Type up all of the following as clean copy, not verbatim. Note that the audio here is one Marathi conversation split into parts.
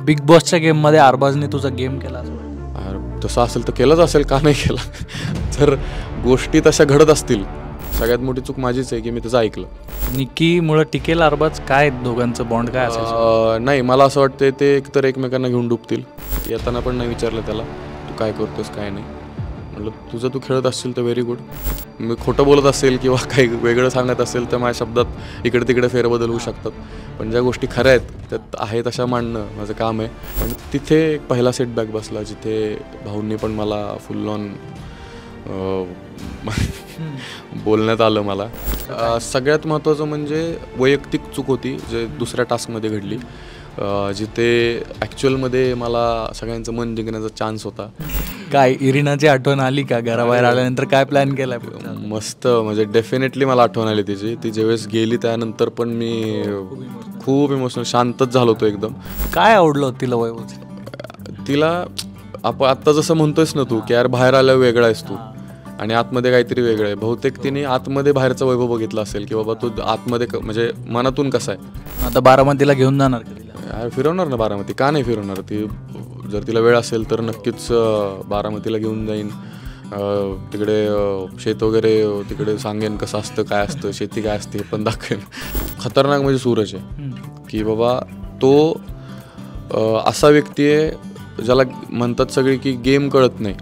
बिग बॉसच्या गेममध्ये अरबाजने तुझा गेम केला असं वाटतं? तसं असेल तर केलंच असेल, का नाही केला? तर गोष्टी तशा घडत असतील. सगळ्यात मोठी चूक माझीच आहे की मी त्याचं ऐकलं. निकीमुळं टिकेल अरबाज, काय दोघांचं बॉन्ड काय असेल? नाही, मला असं वाटतं ते एकतर एकमेकांना घेऊन डुबतील. येताना पण नाही विचारलं त्याला तू काय करतोस काय नाही. म्हटलं तुझं तू खेळत असशील तर व्हेरी गुड. मी खोटं बोलत असेल किंवा काही वेगळं सांगत असेल तर माझ्या शब्दात इकडे तिकडे फेरबदल होऊ शकतात. पण ज्या गोष्टी खऱ्या आहेत त्यात आहेत अशा मांडणं माझं काम आहे. पण तिथे एक पहिला सेटबॅक बसला जिथे भाऊंनी पण मला फुल ऑन बोलण्यात आलं मला. सगळ्यात महत्त्वाचं म्हणजे वैयक्तिक चूक होती जे दुसऱ्या टास्कमध्ये घडली, जिथे ॲक्च्युअलमध्ये मला सगळ्यांचं मन जिंकण्याचा चान्स होता. काय इरिनाची आठवण आली का घराबाहेर आल्यानंतर? काय प्लॅन केला? मस्त, म्हणजे डेफिनेटली मला आठवण आली तिची. ती ज्यावेळेस गेली त्यानंतर पण मी खूप इमोशनल, शांतच झालो होतो एकदम. काय आवडलं तिला वैभव? तिला आपण आत्ता जसं म्हणतोयस ना तू की यार बाहेर आल्यावर वेगळा आहेस तू आणि आतमध्ये काहीतरी वेगळं आहे. बहुतेक तिने आतमध्ये बाहेरचा वैभव बघितला असेल की बाबा तू आतमध्ये म्हणजे मनातून कसा आहे. आता बारामतीला घेऊन जाणार का तिला? फिरवणार ना बारामती, का नाही फिरवणार. ती जर तिला वेळ असेल तर नक्कीच बारामतीला घेऊन जाईन. तिकडे शेत वगैरे तिकडे सांगेन कसं असतं, काय असतं, शेती काय असते पण दाखवेन. खतरनाक म्हणजे सूरज आहे की बाबा तो असा व्यक्ती आहे ज्याला म्हणतात सगळे की गेम कळत नाही.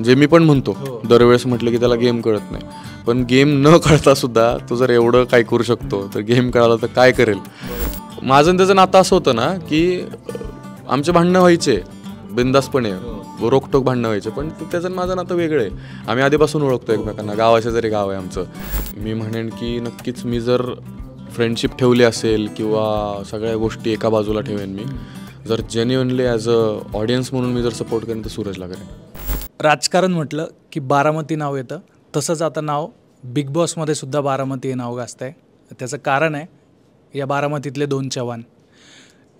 जे मी पण म्हणतो दरवेळेस म्हटलं की त्याला गेम कळत नाही, पण गेम न कळता सुद्धा तो जर एवढं काय करू शकतो तर गेम कळाला तर काय करेल. माझं त्याचं नातं असं होतं ना की आमचे भांडणं व्हायचे बिंदासपणे, रोकटोक भांडणं व्हायचे, पण त्याचं माझं नातं वेगळं आहे. आम्ही आधीपासून ओळखतो एकमेकांना, गावाच्या जरी गाव आहे आमचं. मी म्हणेन की नक्कीच मी जर फ्रेंडशिप ठेवली असेल किंवा सगळ्या गोष्टी एका बाजूला ठेवेन, मी जर जेन्युअनली ॲज अ ऑडियन्स म्हणून मी जर सपोर्ट करेन तर सूरजला करेन. राजकारण म्हटलं की बारामती नाव येतं, तसंच आता नाव बिग बॉसमध्ये सुद्धा बारामती हे नाव गाजतं आहे. त्याचं कारण आहे या बारामतीतले 2 चव्हाण.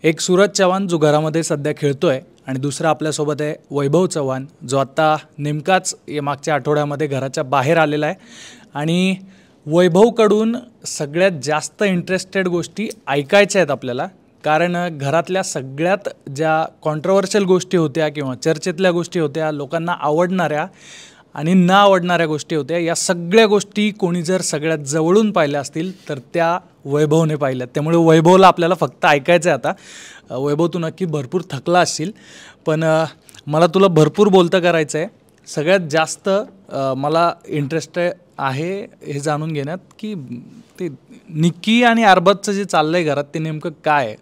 एक सूरज चव्हाण जो घरामध्ये सध्या खेळतो आहे आणि दुसरा आपल्यासोबत आहे वैभव चव्हाण जो आत्ता नेमकाच या मागच्या आठवड्यामध्ये घराच्या बाहेर आलेला आहे. आणि वैभवकडून सगळ्यात जास्त इंटरेस्टेड गोष्टी ऐकायच्या आहेत आपल्याला, कारण घरातल्या सगळ्यात ज्या कॉन्ट्रोवर्शियल गोष्टी होत्या किंवा चर्चेतल्या गोष्टी होत्या, लोकांना आवडणाऱ्या आणि न आवडणाऱ्या गोष्टी होत्या, या सगळ्या गोष्टी कोणी जर सगळ्यात जवळून पाहिल्या असतील तर त्या वैभवने पाहिल्यात. त्यामुळे वैभवला आपल्याला फक्त ऐकायचं आहे आता. वैभव तू नक्की भरपूर थकला असशील, पण मला तुला भरपूर बोलतं करायचं आहे. सगळ्यात जास्त मला इंटरेस्ट आहे हे जाणून घेण्यात की ते निकी आणि अरबाजचं जे चाललं आहे घरात ते नेमकं काय आहे.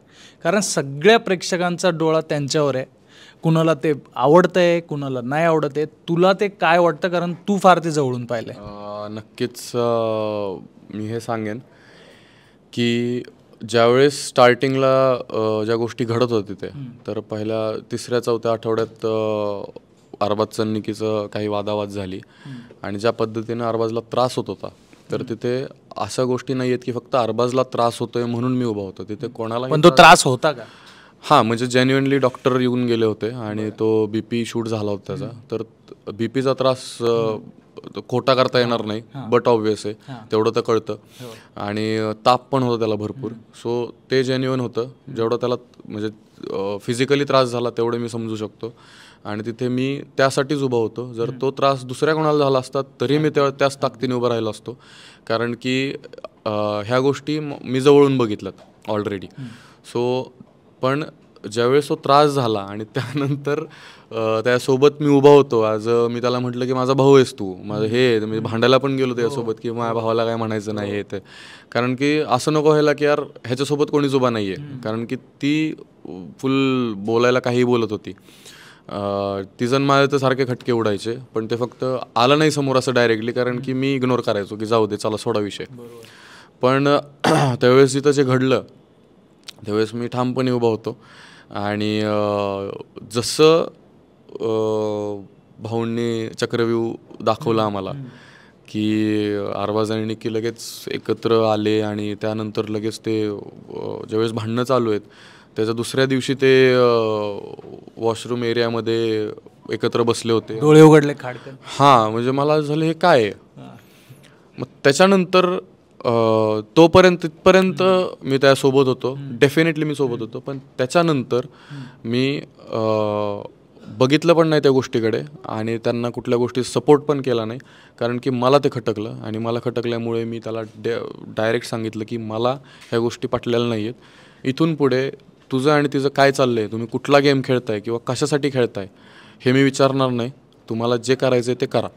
कारण सगळ्या प्रेक्षकांचा डोळा त्यांच्यावर आहे. कुणाला ते आवडतं आहे, कुणाला नाही आवडत आहे. तुला ते काय वाटतं, कारण तू फार ते जवळून पाहिलं आहे? नक्कीच मी हे सांगेन की ज्यावेळेस स्टार्टिंगला ज्या गोष्टी घडत होत्या तिथे, तर पहिल्या 3-4 आठवड्यात अरबाजचं निकीचं काही वादावाद झाली आणि ज्या पद्धतीनं अरबाजला त्रास होत होता, तर तिथे अशा गोष्टी नाही आहेत की फक्त अरबाजला त्रास होतोय म्हणून मी उभा होतो तिथे. कोणाला पण तो त्रास होता का? हां, म्हणजे जेन्युअनली डॉक्टर येऊन गेले होते आणि तो BP शूट झाला होता त्याचा. तर BPचा त्रास खोटा करता येणार नाही, बट ऑब्वियस आहे तेवढं तर कळतं. आणि ताप पण होता त्याला भरपूर. सो ते जेन्युअन होतं. जेवढं त्याला म्हणजे फिजिकली त्रास झाला तेवढं मी समजू शकतो आणि तिथे मी त्यासाठीच उभा होतो. जर तो त्रास दुसऱ्या कोणाला झाला असता तरी मी त्याच ताकदीने उभा राहिलो असतो, कारण की ह्या गोष्टी मी जवळून बघितल्यात ऑलरेडी. सो पण ज्यावेळेस तो त्रास झाला आणि त्यानंतर त्यासोबत मी उभा होतो, आज मी त्याला म्हटलं की माझा भाऊ आहेस तू, माझं हे मी भांडायला पण गेलो त्याच्यासोबत की माझ्या भावाला काय म्हणायचं नाही हे ते. कारण की असं नको व्हायला की यार ह्याच्यासोबत कोणीच उभा नाही आहे, कारण की ती फुल बोलायला काहीही बोलत होती. तिजन माझे तर सारखे खटके उडायचे, पण ते फक्त आलं नाही समोर असं डायरेक्टली, कारण की मी इग्नोर करायचो की जाऊ दे चला सोडा विषय. पण त्यावेळेस तिथं जे घडलं त्यावेळेस मी ठामपणे उभा होतो आणि जसं भाऊंनी चक्रव्यूह दाखवला आम्हाला की अरबाज आणि निकी लगेच एकत्र आले आणि त्यानंतर लगेच ते ज्यावेळेस भांडणं चालू आहेत त्याच्या दुसऱ्या दिवशी ते वॉशरूम एरियामध्ये एकत्र बसले होते, डोळे उघडले खाडकन. हां, म्हणजे मला झालं हे काय आहे. मग त्याच्यानंतर तिथपर्यंत मी त्यासोबत होतो, डेफिनेटली मी सोबत होतो. पण त्याच्यानंतर मी बघितलं पण नाही त्या गोष्टीकडे आणि त्यांना कुठल्या गोष्टी सपोर्ट पण केला नाही, कारण की मला ते खटकलं. आणि मला खटकल्यामुळे मी त्याला डायरेक्ट सांगितलं की मला ह्या गोष्टी पटलेल्या नाही आहेत. इथून पुढे तुझं आणि तिचं काय चाललं आहे, तुम्ही कुठला गेम खेळताय किंवा कशासाठी खेळताय हे मी विचारणार नाही, तुम्हाला जे करायचं आहे ते करा.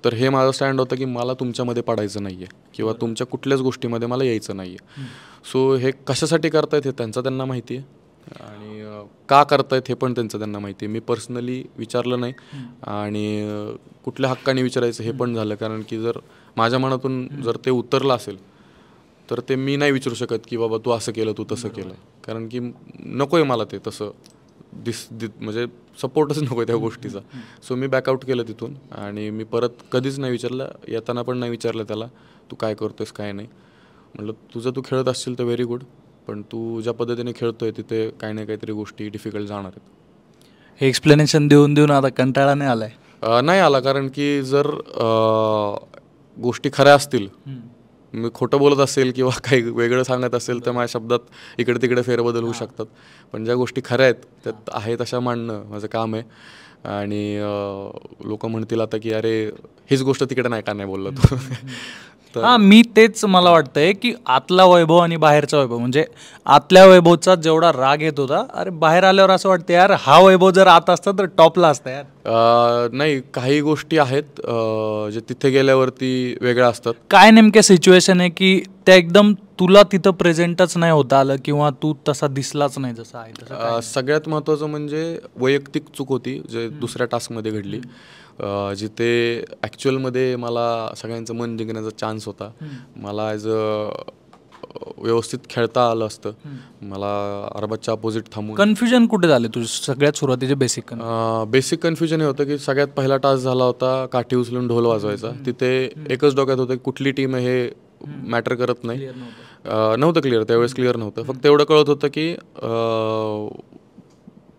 तर हे माझं स्टँड होतं की मला तुमच्यामध्ये पडायचं नाही आहे किंवा तुमच्या कुठल्याच गोष्टीमध्ये मला यायचं नाही आहे. सो हे कशासाठी करतायत हे त्यांना माहिती आहे आणि का करतायत हे पण त्यांना माहिती आहे. मी पर्सनली विचारलं नाही आणि कुठल्या हक्काने विचारायचं हे पण झालं, कारण की जर माझ्या मनातून जर ते उतरलं असेल तर ते मी नाही विचारू शकत की बाबा तू असं केलं, तू तसं केलं, कारण की नको आहे मला ते तसं म्हणजे सपोर्टच नको आहे त्या गोष्टीचा. सो मी बॅकआउट केलं तिथून आणि मी परत कधीच नाही विचारलं, येताना पण नाही विचारलं त्याला तू काय करतोयस काय नाही. म्हटलं तुझं तू खेळत असशील तर व्हेरी गुड, पण तू ज्या पद्धतीने खेळतोय तिथे काही ना काहीतरी गोष्टी डिफिकल्ट जाणार आहेत. हे एक्सप्लेनेशन देऊन आता कंटाळा नाही आलाय? नाही आला, कारण की जर गोष्टी खऱ्या असतील, मी खोटं बोलत असेल किंवा काही वेगळं सांगत असेल तर माझ्या शब्दात इकडे तिकडे फेरबदल होऊ शकतात. पण ज्या गोष्टी खऱ्या आहेत त्यात आहे तशा मांडणं माझं काम आहे. आणि लोक म्हणतील आता की अरे हीच गोष्ट तिकडे नाही का नाही बोलला तू. हां, मी तेच मला वाटतंय की आतला वैभव आणि बाहेरचा वैभव, म्हणजे आतल्या वैभवचा जेवढा राग येत होता, अरे बाहेर आल्यावर असं वाटतं यार हा वैभव जर आत असता तर टॉपला असता यार. नाही, काही गोष्टी आहेत जे तिथे गेल्यावरती वेगळ्या असतात. काय नेमक्या सिच्युएशन आहे की त्या एकदम तुला तिथं प्रेझेंटच नाही होता आलं किंवा तू तसा दिसलाच नाही जसा आहे तसं? सगळ्यात महत्त्वाचं म्हणजे वैयक्तिक चूक होती जे दुसऱ्या टास्कमध्ये घडली, जिथे ॲक्च्युअलमध्ये मला सगळ्यांचं मन जिंकण्याचा चान्स होता. मला ॲज व्यवस्थित खेळता आलं असतं, मला अरबाजच्या अपोजिट थांबून. कन्फ्युजन कुठे झाले तुझे सगळ्यात सुरुवातीचे बेसिक कन्फ्युजन हे होतं की सगळ्यात पहिला टास्क झाला होता काठी उचलून ढोल वाजवायचा. तिथे एकच डोक्यात होतं की कुठली टीम आहे हे मॅटर करत नाही. नव्हतं क्लिअर, त्यावेळेस क्लिअर नव्हतं. फक्त एवढं कळत होतं की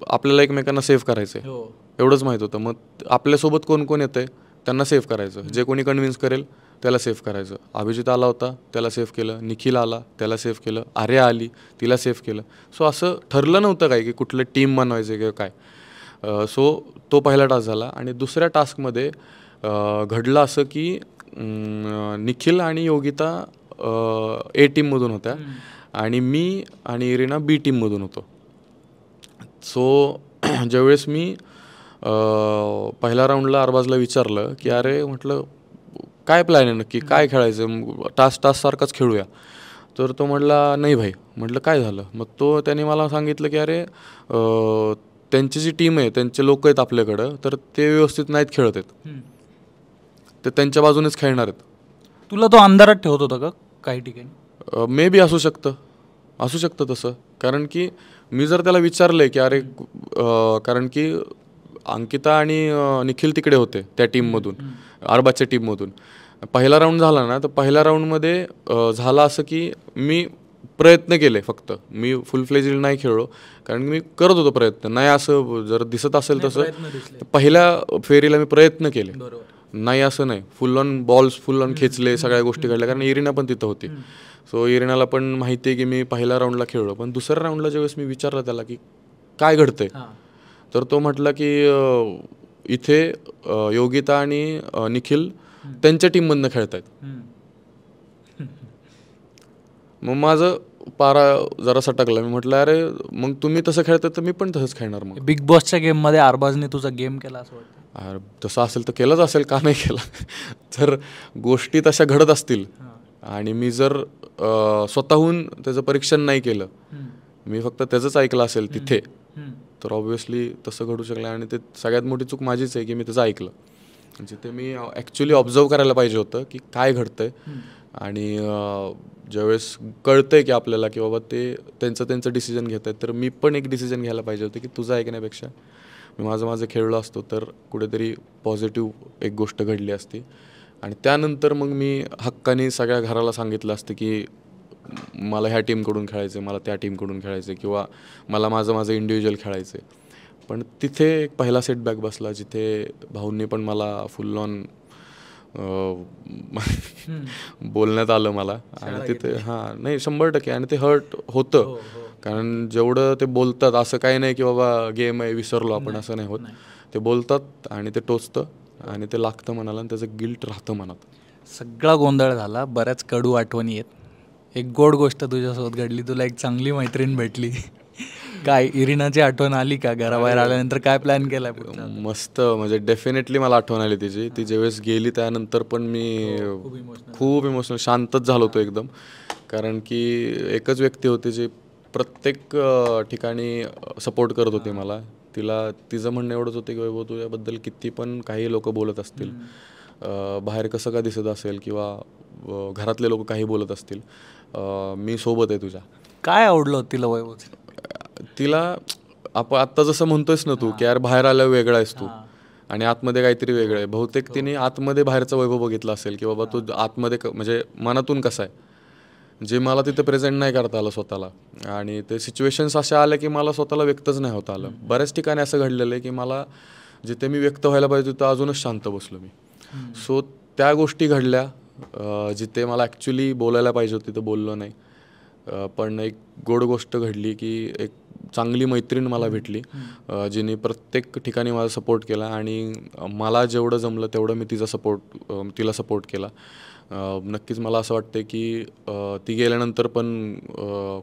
आपल्याला एकमेकांना सेव्ह करायचं आहे, एवढंच माहीत होतं. मग आपल्यासोबत कोण कोण येतं आहे त्यांना सेव्ह करायचं, जे कोणी कन्व्हिन्स करेल त्याला सेव्ह करायचं. अभिजित आला होता त्याला सेव्ह केलं, निखिल आला त्याला सेव्ह केलं, आर्या आली तिला सेव्ह केलं. सो असं ठरलं नव्हतं काय की कुठलं टीम बनवायचं किंवा काय. सो तो पहिला टास्क झाला. आणि दुसऱ्या टास्कमध्ये घडलं असं की निखिल आणि योगिता ए टीममधून होत्या आणि मी आणि इरिना बी टीममधून होतो. सो ज्यावेळेस मी पहिल्या राऊंडला अरबाजला विचारलं की अरे म्हटलं काय प्लॅन आहे नक्की, काय खेळायचं, टास्क सारखाच खेळूया. तर तो म्हटला नाही भाई. म्हटलं काय झालं. मग त्याने मला सांगितलं की अरे त्यांची जी टीम आहे त्यांचे लोक आहेत आपल्याकडं, तर ते व्यवस्थित नाहीत खेळत आहेत, ते त्यांच्या बाजूनेच खेळणार आहेत. तुला तो अंधारात ठेवत होता का काही ठिकाणी? मे बी असू शकतं तसं, कारण की मी जर त्याला विचारलंय की अरे कारण की अंकिता आणि निखिल तिकडे होते त्या टीममधून, अरबाजच्या टीममधून. पहिला राऊंड झाला ना, तर पहिल्या राऊंडमध्ये झालं असं की मी प्रयत्न केले, फक्त मी फुल फ्लेजेड नाही खेळलो, कारण मी करत होतो प्रयत्न. नाही असं जर दिसत असेल तसं पहिल्या फेरीला मी प्रयत्न केले, नाही असं नाही फुल ऑन बॉल्स फुल ऑन खेचले, सगळ्या गोष्टी घडल्या, कारण इरिना पण तिथं होती. सो इरिनाला पण माहिती आहे की मी पहिल्या राऊंडला खेळलो. पण दुसऱ्या राऊंडला ज्यावेळेस मी विचारलं त्याला की काय घडतंय, तर तो म्हटला की इथे योगिता आणि निखिल त्यांच्या टीममधनं खेळत आहेत. मग माझं पारा जरा सटकला. मी म्हटलं अरे मग तुम्ही तसं खेळतात तर मी पण तसंच खेळणार. मग बिग बॉसच्या गेममध्ये अरबाजने तुझा गेम केला असं वाटतं? तसं असेल तर केलंच असेल, का नाही केलं. जर गोष्टी तशा घडत असतील आणि मी जर स्वतःहून त्याचं परीक्षण नाही केलं, मी फक्त त्याचंच ऐकलं असेल तिथे, तर ऑब्व्हियसली तसं घडू शकलं. आणि ते सगळ्यात मोठी चूक माझीच आहे की मी त्याचं ऐकलं. जिथे मी ॲक्च्युली ऑब्झर्व करायला पाहिजे होतं की काय घडतंय. आणि ज्यावेळेस कळतंय की आपल्याला की बाबा ते त्यांचं डिसिजन घेत आहेत, तर मी पण एक डिसिजन घ्यायला पाहिजे होतं की तुझं ऐकण्यापेक्षा मी माझं खेळलो असतो तर कुठेतरी पॉझिटिव्ह एक गोष्ट घडली असती. आणि त्यानंतर मग मी हक्काने सगळ्या घराला सांगितलं असतं की मला ह्या टीमकडून खेळायचं आहे, मला त्या टीमकडून खेळायचं आहे, किंवा मला माझं इंडिव्हिज्युअल खेळायचं आहे. पण तिथे एक पहिला सेटबॅक बसला, जिथे भाऊंनी पण मला फुल ऑन बोलण्यात आलं मला आणि तिथे हां नाही 100% आणि ते हर्ट होतं. कारण जेवढं ते बोलतात असं काही नाही की बाबा गेम आहे विसरलो आपण, असं नाही होत. ते बोलतात आणि ते टोचतं आणि ते लागतं मनाला आणि त्याचं गिल्ट राहतं मनात. सगळा गोंधळ झाला, बऱ्याच कडू आठवणी आहेत. एक गोड गोष्ट तुझ्यासोबत घडली, तुला एक चांगली मैत्रीण भेटली. काय इरिनाची आठवण आली का? घराबाहेर आल्यानंतर काय प्लॅन केलाय? मस्त, म्हणजे डेफिनेटली मला आठवण आली तिची. ती ज्यावेळेस गेली त्यानंतर पण मी खूप इमोशनल, शांतच झालो होतो एकदम. कारण की एकच व्यक्ती होती जी प्रत्येक ठिकाणी सपोर्ट करत होती मला. तिचं म्हणणं एवढंच होतं की वैभव तुझ्याबद्दल किती पण काही लोक बोलत असतील, बाहेर कसं का दिसत असेल किंवा घरातले लोक काही बोलत असतील, मी सोबत आहे तुझ्या. काय आवडलं तिला वैभव? तिला आपण आत्ता जसं म्हणतोयस ना तू की यार बाहेर आल्यावर वेगळा आहेस तू आणि आतमध्ये काहीतरी वेगळं आहे. बहुतेक तिने आतमध्ये बाहेरचा वैभव बघितला असेल की बाबा तू आतमध्ये म्हणजे मनातून कसा आहे, जे मला तिथं प्रेझेंट नाही करता आलं स्वतःला. आणि ते सिच्युएशन्स अशा आल्या की मला स्वतःला व्यक्तच नाही होता आलं. बऱ्याच ठिकाणी असं घडलेलं आहे की मला जिथे मी व्यक्त व्हायला पाहिजे तिथं अजूनच शांत बसलो मी. सो त्या गोष्टी घडल्या, जिथे मला ॲक्च्युली बोलायला पाहिजे होतं तिथं बोललो नाही. पण एक गोड गोष्ट घडली की एक चांगली मैत्रीण मला भेटली, जिने प्रत्येक ठिकाणी माझा सपोर्ट केला आणि मला जेवढं जमलं तेवढं मी तिला सपोर्ट केला. नक्कीच मला असं वाटतं की ती गेल्यानंतर पण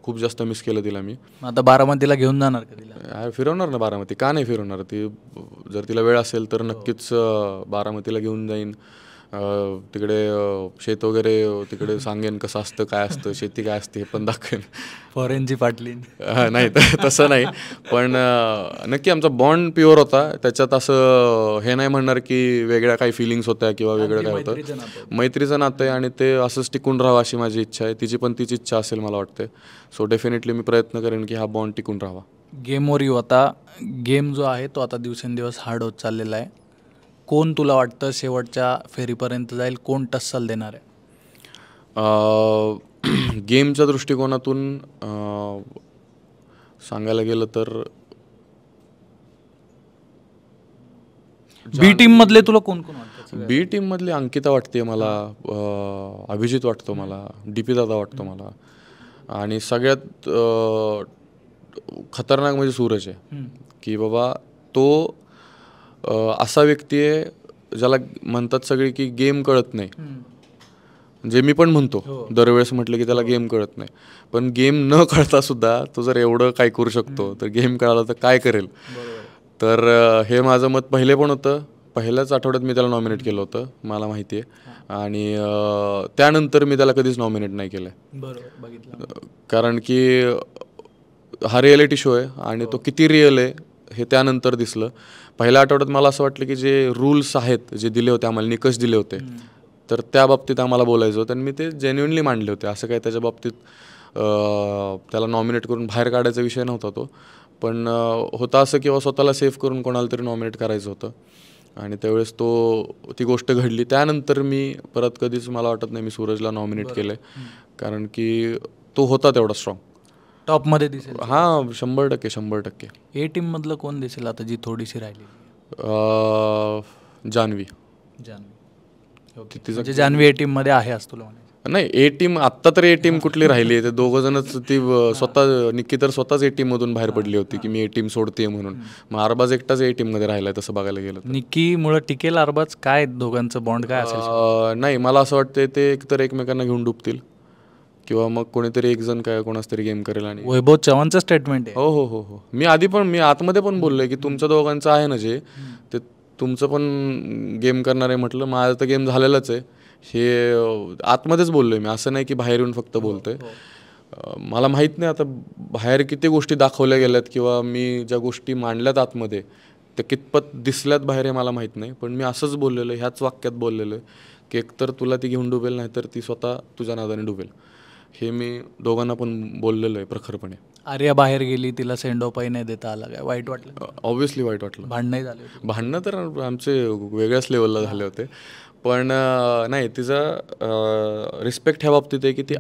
खूप जास्त मिस केलं तिला मी. आता बारामतीला घेऊन जाणार का तिला? फिरवणार ना बारामती, का नाही फिरवणार. ती जर तिला वेळ असेल तर नक्कीच बारामतीला घेऊन जाईन. तिकडे शेत वगैरे तिकडे सांगेन कसं असतं, काय असतं, शेती काय असते हे पण दाखवेन. फॉरेनची पाटली नाही तसं नाही, पण नक्की आमचा बॉन्ड प्युअर होता. त्याच्यात असं हे नाही म्हणणार की वेगळ्या काही फिलिंग्स होत्या किंवा वेगळं काय होतं. मैत्रीचं नातं आहे आणि ते असंच टिकून राहावं अशी माझी इच्छा आहे. तिची पण तीच इच्छा असेल मला वाटते. सो डेफिनेटली मी प्रयत्न करेन की हा बॉन्ड टिकून राहावा. गेमवर येऊ आता. गेम जो आहे तो आता दिवसेंदिवस हार्ड होत चाललेला आहे. कोण तुला वाटतं शेवटच्या फेरीपर्यंत जाईल? कोण टस्सल देणार आहे? गेमच्या दृष्टिकोनातून सांगायला गेलं तर बी टीम मधले तुला कोण कोण वाटतं? बी टीम मधली अंकिता वाटते मला, अभिजित वाटतो मला, डीपी दादा वाटतो मला आणि सगळ्यात खतरनाक म्हणजे सूरज आहे. की बाबा तो असा व्यक्ती आहे ज्याला म्हणतात सगळे की गेम कळत नाही. जे मी पण म्हणतो दरवेळेस म्हटलं की त्याला गेम कळत नाही, पण गेम न कळता सुद्धा तो जर एवढं काय करू शकतो तर गेम कळाला तर काय करेल. तर हे माझं मत पहिले पण होतं. पहिल्याच आठवड्यात मी त्याला नॉमिनेट केलं होतं, मला माहिती आहे. आणि त्यानंतर मी त्याला कधीच नॉमिनेट नाही केलं आहे. कारण की हा रिॲलिटी शो आहे आणि तो किती रिअल आहे हे त्यानंतर दिसलं. पहिल्या आठवड्यात मला असं वाटलं की जे रूल्स आहेत, जे दिले होते आम्हाला, निकष दिले होते, तर त्या बाबतीत आम्हाला बोलायचं होतं आणि मी ते जेन्युइनली मांडले होते. असं काही त्याच्या बाबतीत त्याला नॉमिनेट करून बाहेर काढायचा विषय नव्हता तो. पण होता असं किंवा स्वतःला सेफ करून कोणाला तरी नॉमिनेट करायचं होतं आणि त्यावेळेस ती गोष्ट घडली. त्यानंतर मी परत कधीच मला वाटत नाही मी सूरजला नॉमिनेट केलं आहे. कारण की तो होता तेवढा स्ट्रॉंग. टॉपमध्ये दिसेल? हां, 100%. ए टीममधलं कोण दिसेल आता जी थोडीशी राहिली? जान्हवी. म्हणजे जान्हवी ए टीममध्ये आहे असं तुला म्हणायचं? नाही, ए टीम आत्ता तर ए टीम कुठली राहिली आहे? ते दोघं जणच ती स्वतः निक्की तर स्वतःच ए टीममधून बाहेर पडली होती की मी ए टीम सोडते म्हणून. मग अरबाज एकटाच ए टीममध्ये राहिला आहे तसं बघायला गेलं. निक्कीमुळं टिकेल अरबाज? काय दोघांचं बॉन्ड काय असेल? नाही, मला असं वाटतं ते एकतर एकमेकांना घेऊन डुबतील किंवा मग कोणीतरी एक जण काय कोणाच तरी गेम करेल. आणि वैभव चव्हाणचं स्टेटमेंट आहे. हो. मी आतमध्ये पण बोललोय की तुमच्या दोघांचं आहे ना जे ते तुमचं पण गेम करणार आहे. म्हटलं माझं तर गेम झालेलंच आहे, हे आतमध्येच बोललोय मी, असं नाही की बाहेर येऊन फक्त बोलतोय. मला माहीत नाही आता बाहेर किती गोष्टी दाखवल्या गेल्यात किंवा मी ज्या गोष्टी मांडल्यात आतमध्ये त्या कितपत दिसल्यात बाहेर हे मला माहीत नाही. पण मी असंच बोललेलो आहे, ह्याच वाक्यात बोललेलो आहे की एकतर तुला ती घेऊन डुबेल, नाही तर ती स्वतः तुझ्या नादाने डुबेल. हे मी दोघांना पण बोललेलो आहे प्रखरपणे. आर्या बाहेर गेली, तिला सेंड ऑफही नाही देता आला, काय वाईट वाटलं? ऑब्व्हियसली वाईट वाटलं. भांडणही झाले? भांडणं तर आमचे वेगळ्याच लेवलला झाले होते. पण नाही, तिचा रिस्पेक्ट ह्या बाबतीत आहे की ती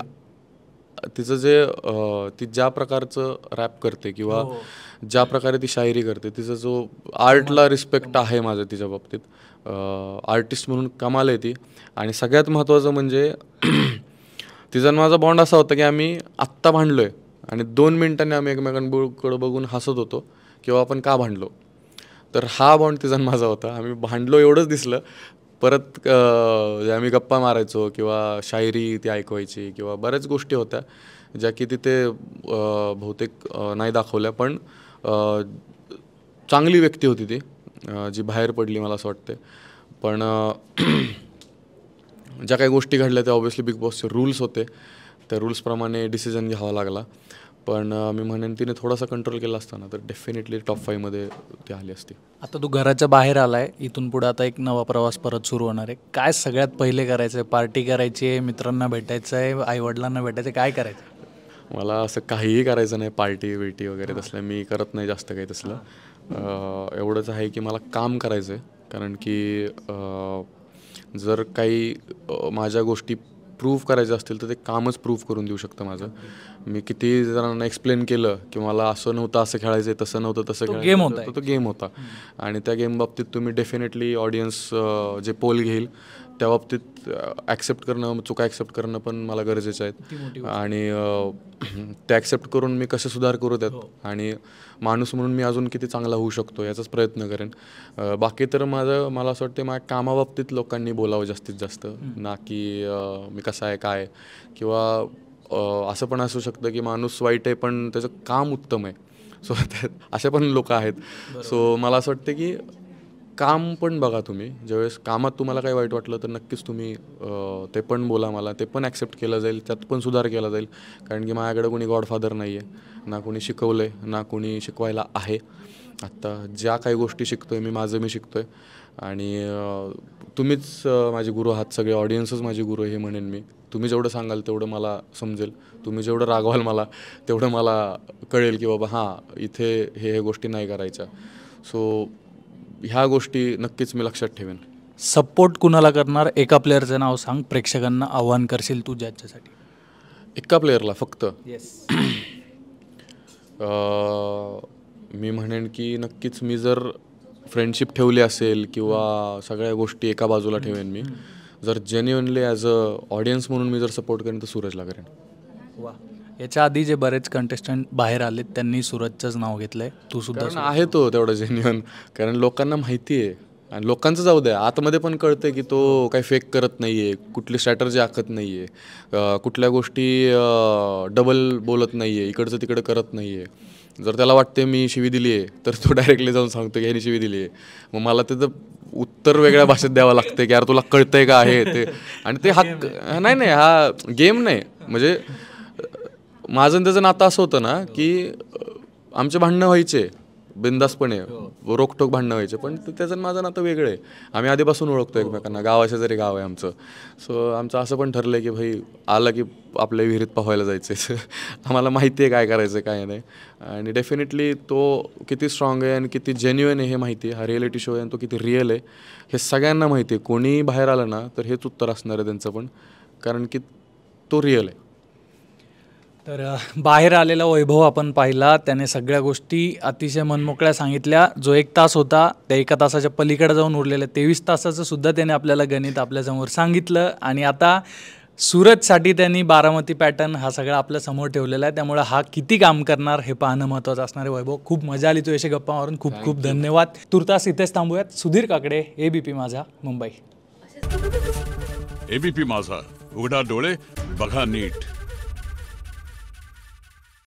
तिचं जे ती ज्या प्रकारचं रॅप करते किंवा ज्या प्रकारे ती शायरी करते, तिचा जो आर्टला रिस्पेक्ट आहे माझं तिच्या बाबतीत. आर्टिस्ट म्हणून कमाल आहे ती. आणि सगळ्यात महत्त्वाचं म्हणजे तिचा माझा बॉन्ड असा होता की आम्ही आत्ता भांडलो आहे आणि 2 मिनिटांनी आम्ही एकमेकांकडे बघून हसत होतो किंवा आपण का भांडलो. तर हा बॉन्ड तिचा माझा होता. आम्ही भांडलो एवढंच दिसलं, परत आम्ही गप्पा मारायचो किंवा शायरी ती ऐकवायची किंवा बऱ्याच गोष्टी होत्या ज्या की तिथे बहुतेक नाही दाखवल्या, पण चांगली व्यक्ती होती ती, जी बाहेर पडली मला असं वाटते. पण ज्या काही गोष्टी घडल्या त्या ऑब्व्हियसली बिग बॉसचे रूल्स होते, त्या रूल्सप्रमाणे डिसिजन घ्यावा लागला. पण मी म्हणेन तिने थोडासा कंट्रोल केला असताना तर डेफिनेटली टॉप 5 मध्ये ती आली असती. आता तू घराच्या बाहेर आलाय, इथून पुढे आता एक नवा प्रवास परत सुरू होणार आहे. काय सगळ्यात पहिले करायचं आहे? पार्टी करायची आहे, मित्रांना भेटायचं आहे, आईवडिलांना भेटायचं आहे, काय करायचं? मला असं काहीही करायचं नाही, पार्टी बिर्टी वगैरे तसलं मी करत नाही जास्त काही तसलं. एवढंच आहे की मला काम करायचं आहे, कारण की जर काही माझ्या गोष्टी प्रूव्ह करायचं असतील तर ते कामच प्रूव्ह करून देऊ शकतं माझं. मी किती जणांना एक्सप्लेन केलं की मला असं नव्हतं असं खेळायचं आहे, तसं नव्हतं तसं खेळायचं, तो गेम होता. आणि त्या गेम बाबतीत तुम्ही डेफिनेटली ऑडियन्स जे पोल घेईल त्या बाबतीत ॲक्सेप्ट करणं, चुका ॲक्सेप्ट करणं पण मला गरजेचं आहेत. आणि ते ॲक्सेप्ट करून मी कसे सुधार करू त्यात आणि माणूस म्हणून मी अजून किती चांगला होऊ शकतो याचाच प्रयत्न करेन. बाकी तर मला असं वाटतं माझ्या कामाबाबतीत लोकांनी बोलावं जास्तीत जास्त, ना की मी कसा आहे काय, किंवा असं पण असू शकतं की माणूस वाईट आहे पण त्याचं काम उत्तम आहे. सो असे पण लोक आहेत. सो मला असं वाटतं की काम पण बघा तुम्ही. ज्यावेळेस कामात तुम्हाला काही वाईट वाटलं तर नक्कीच तुम्ही ते पण बोला मला, ते पण ॲक्सेप्ट केलं जाईल, त्यात पण सुधार केला जाईल. कारण की माझ्याकडे कोणी गॉडफादर नाही आहे, ना कोणी शिकवलं आहे ना कोणी शिकवायला आहे. आत्ता ज्या काही गोष्टी शिकतो आहे मी शिकतो आहे. आणि तुम्हीच माझे गुरु आहात, सगळे ऑडियन्सच माझी गुरु हे म्हणेन मी. तुम्ही जेवढं सांगाल तेवढं मला समजेल, तुम्ही जेवढं रागवाल मला तेवढं मला कळेल की बाबा हां इथे हे गोष्टी नाही करायच्या. सो ह्या गोष्टी नक्कीच मी लक्षात ठेवेन. सपोर्ट कुणाला करणार? एका प्लेअरचं नाव सांग, प्रेक्षकांना आव्हान करशील तू ज्याच्यासाठी. एका प्लेअरला फक्त? येस. मी म्हणेन की नक्कीच मी जर फ्रेंडशिप ठेवली असेल किंवा सगळ्या गोष्टी एका बाजूला ठेवेन, मी जर जेन्युअनली ॲज अ ऑडियन्स म्हणून मी जर सपोर्ट करेन तर सूरजला करेन. वा. याच्या आधी जे बरेच कंटेस्टंट बाहेर आलेत त्यांनी सूरजचंच नाव घेतलंय, तू सुद्धा आहे तो तेवढा जेन्युअन, कारण लोकांना माहिती आहे. आणि लोकांचं जाऊ द्या, आतमध्ये पण कळतं की तो काही फेक करत नाही आहे, कुठली स्ट्रॅटर्जी आखत नाही आहे, कुठल्या गोष्टी डबल बोलत नाही आहे, इकडचं तिकडं करत नाही आहे. जर त्याला वाटते मी शिवी दिली आहे तर तो डायरेक्टली जाऊन सांगतो की ह्यानी शिवी दिली आहे. मग मला त्याचं उत्तर वेगळ्या भाषेत द्यावं लागतं की यार तुला कळतंय का आहे ते. आणि ते हक्क नाही, हा गेम नाही. म्हणजे माझं त्याचं नातं असं होतं ना की आमचे भांडणं व्हायचे बिंदासपणे, रोकटोक भांडणं व्हायचे, पण त्याचं माझं नातं वेगळं आहे. आम्ही आधीपासून ओळखतो एकमेकांना, गावाच्या जरी गाव आहे आमचं. सो आमचं असं पण ठरलं आहे की भाई आलं की आपल्या विहिरीत पोहायला जायचं आहे. आम्हाला माहिती आहे काय करायचं काय नाही. आणि डेफिनेटली तो किती स्ट्रॉंग आहे आणि किती जेन्युइन आहे हे माहिती आहे. हा रिॲलिटी शो आहे आणि तो किती रिअल आहे हे सगळ्यांना माहिती आहे. कोणी बाहेर आलं ना तर हेच उत्तर असणार आहे त्यांचं पण, कारण की तो रिअल आहे. तर बाहेर आलेला वैभव आपण पाहिला, त्याने सगळ्या गोष्टी अतिशय मनमोकळ्या सांगितल्या. जो 1 तास होता त्या 1 तासाच्या पलीकडे जाऊन उरलेलं 23 तासाचं सुद्धा त्याने आपल्याला गणित आपल्यासमोर सांगितलं. आणि आता सूरजसाठी त्यांनी बारामती पॅटर्न हा सगळा आपल्या समोर ठेवलेला आहे. त्यामुळे हा किती काम करणार हे पाहणं महत्त्वाचं असणार आहे. वैभव, खूप मजा आली तुझ्याशी गप्पा मारून, खूप खूप धन्यवाद. तुर्तास इथेच थांबूयात. सुधीर काकडे, ABP माझा, मुंबई. ABP माझा, उघडा डोळे बघा नीट.